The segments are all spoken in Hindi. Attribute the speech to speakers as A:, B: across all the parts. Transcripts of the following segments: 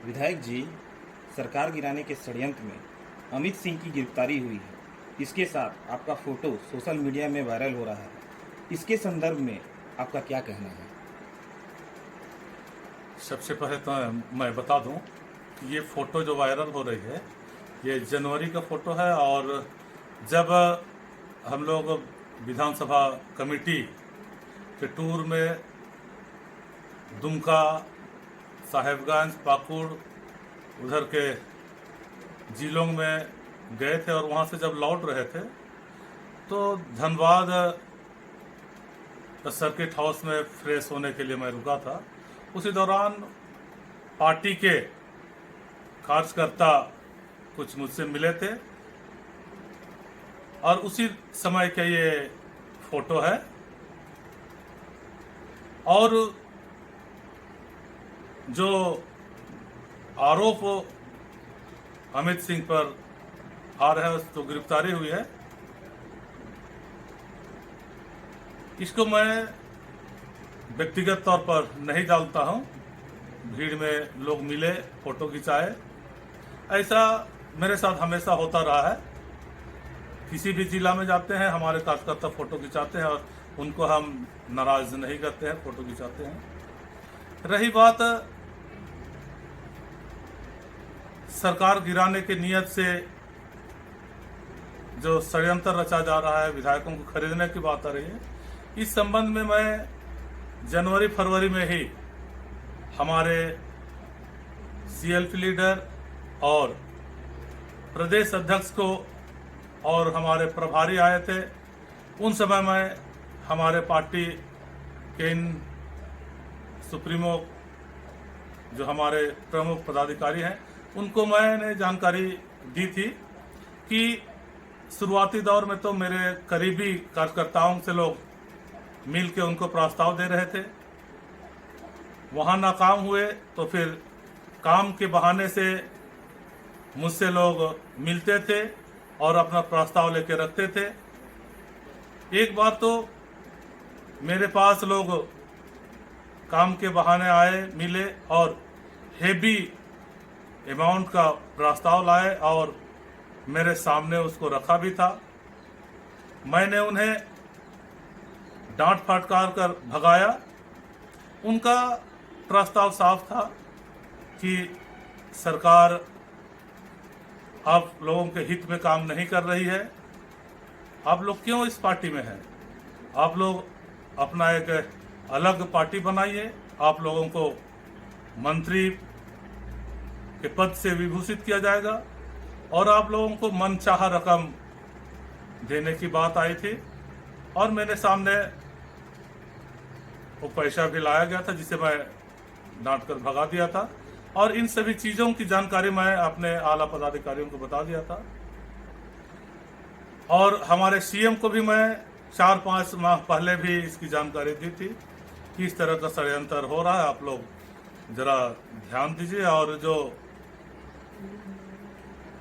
A: विधायक जी, सरकार गिराने के षड्यंत्र में अमित सिंह की गिरफ्तारी हुई है। इसके साथ आपका फोटो सोशल मीडिया में वायरल हो रहा है। इसके संदर्भ में आपका क्या कहना है?
B: सबसे पहले तो मैं बता दूं कि ये फ़ोटो जो वायरल हो रही है ये जनवरी का फ़ोटो है। और जब हम लोग विधानसभा कमेटी के टूर में दुमका, साहेबगंज, पाकुड़ उधर के जिलों में गए थे और वहाँ से जब लौट रहे थे तो धनबाद सर्किट हाउस में फ्रेश होने के लिए मैं रुका था। उसी दौरान पार्टी के कार्यकर्ता कुछ मुझसे मिले थे और उसी समय का ये फोटो है। और जो आरोप अमित सिंह पर आ रहा है उस तो गिरफ्तारी हुई है, इसको मैं व्यक्तिगत तौर पर नहीं डालता हूं। भीड़ में लोग मिले, फोटो खिंचाए, ऐसा मेरे साथ हमेशा होता रहा है। किसी भी जिला में जाते हैं हमारे कार्यकर्ता फोटो खिंचाते हैं और उनको हम नाराज नहीं करते हैं, फोटो खिंचाते हैं। रही बात सरकार गिराने की नीयत से जो षड्यंत्र रचा जा रहा है, विधायकों को खरीदने की बात आ रही है, इस संबंध में मैं जनवरी फरवरी में ही हमारे सीएलपी लीडर और प्रदेश अध्यक्ष को और हमारे प्रभारी आए थे। उन समय में हमारे पार्टी के इन सुप्रीमो जो हमारे प्रमुख पदाधिकारी हैं उनको मैंने जानकारी दी थी कि शुरुआती दौर में तो मेरे करीबी कार्यकर्ताओं से लोग मिल के उनको प्रस्ताव दे रहे थे, वहाँ नाकाम हुए तो फिर काम के बहाने से मुझसे लोग मिलते थे और अपना प्रस्ताव लेके रखते थे। एक बार तो मेरे पास लोग काम के बहाने आए, मिले और हेवी अमाउंट का प्रस्ताव लाए और मेरे सामने उसको रखा भी था। मैंने उन्हें डांट फटकार कर भगाया। उनका प्रस्ताव साफ था कि सरकार आप लोगों के हित में काम नहीं कर रही है, आप लोग क्यों इस पार्टी में हैं? आप लोग अपना एक अलग पार्टी बनाइए, आप लोगों को मंत्री के पद से विभूषित किया जाएगा और आप लोगों को मनचाहा रकम देने की बात आई थी। और मेरे सामने वो पैसा भी लाया गया था जिसे मैं डांट कर भगा दिया था और इन सभी चीजों की जानकारी मैं अपने आला पदाधिकारियों को बता दिया था। और हमारे सीएम को भी मैं 4-5 माह पहले भी इसकी जानकारी दी थी कि इस तरह का षड्यंत्र हो रहा है, आप लोग जरा ध्यान दीजिए। और जो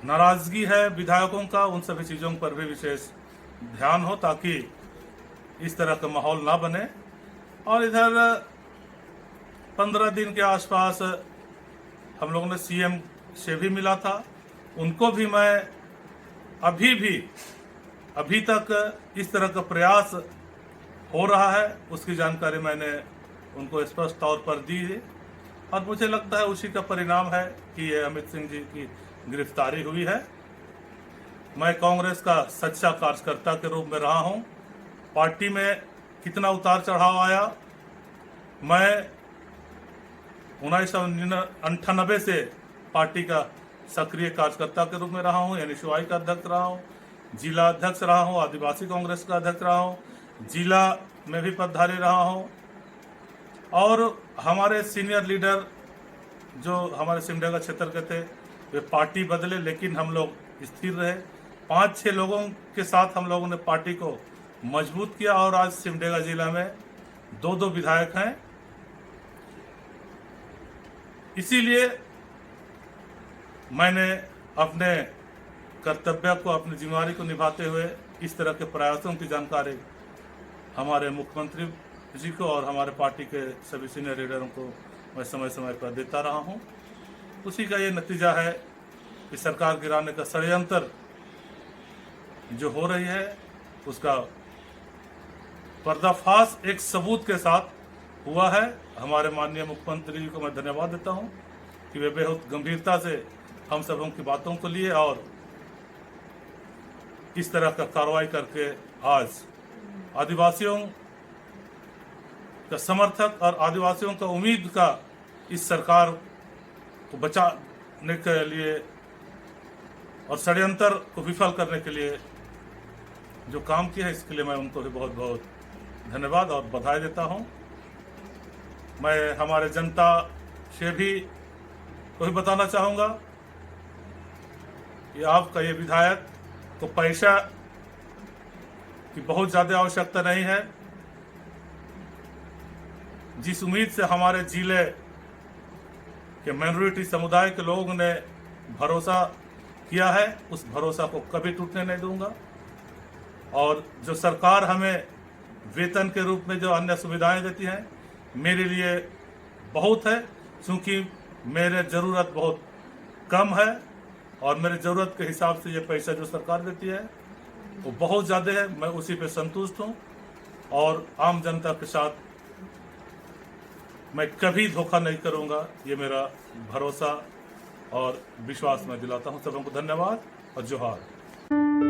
B: नाराजगी है विधायकों का, उन सभी चीजों पर भी विशेष ध्यान हो ताकि इस तरह का माहौल ना बने। और इधर 15 दिन के आसपास हम लोगों ने सीएम से भी मिला था, उनको भी मैं अभी तक इस तरह का प्रयास हो रहा है उसकी जानकारी मैंने उनको स्पष्ट तौर पर दी है। और मुझे लगता है उसी का परिणाम है कि ये अमित सिंह जी की गिरफ्तारी हुई है। मैं कांग्रेस का सच्चा कार्यकर्ता के रूप में रहा हूं। पार्टी में कितना उतार चढ़ाव आया, मैं 1998 से पार्टी का सक्रिय कार्यकर्ता के रूप में रहा हूं, यानी एनएसयूआई का अध्यक्ष रहा हूं, जिला अध्यक्ष रहा हूं, आदिवासी कांग्रेस का अध्यक्ष रहा हूं, जिला में भी पदधारी रहा हूं। और हमारे सीनियर लीडर जो हमारे सिमडेगा क्षेत्र के थे वे पार्टी बदले लेकिन हम लोग स्थिर रहे। 5-6 लोगों के साथ हम लोगों ने पार्टी को मजबूत किया और आज सिमडेगा जिला में 2 विधायक हैं। इसीलिए मैंने अपने कर्तव्य को, अपनी जिम्मेदारी को निभाते हुए इस तरह के प्रयासों की जानकारी हमारे मुख्यमंत्री जी को और हमारे पार्टी के सभी सीनियर लीडरों को मैं समय समय पर देता रहा हूं। उसी का ये नतीजा है कि सरकार गिराने का षड्यंत्र जो हो रही है उसका पर्दाफाश एक सबूत के साथ हुआ है। हमारे माननीय मुख्यमंत्री जी को मैं धन्यवाद देता हूं कि वे बेहद गंभीरता से हम सबों की बातों को लिए और इस तरह का कार्रवाई करके आज आदिवासियों का समर्थक और आदिवासियों का उम्मीद का इस सरकार को बचाने के लिए और षड्यंत्र को विफल करने के लिए जो काम किया है, इसके लिए मैं उनको भी बहुत बहुत धन्यवाद और बधाई देता हूं। मैं हमारे जनता से भी को भी बताना चाहूँगा कि आपका ये विधायक को पैसा की बहुत ज़्यादा आवश्यकता नहीं है। जिस उम्मीद से हमारे जिले के माइनॉरिटी समुदाय के लोगों ने भरोसा किया है, उस भरोसा को कभी टूटने नहीं दूंगा। और जो सरकार हमें वेतन के रूप में जो अन्य सुविधाएं देती हैं, मेरे लिए बहुत है, क्योंकि मेरे ज़रूरत बहुत कम है और मेरे ज़रूरत के हिसाब से ये पैसा जो सरकार देती है वो बहुत ज़्यादा है। मैं उसी पे संतुष्ट हूँ और आम जनता के साथ मैं कभी धोखा नहीं करूँगा, ये मेरा भरोसा और विश्वास मैं दिलाता हूँ। सबों को धन्यवाद और जोहार।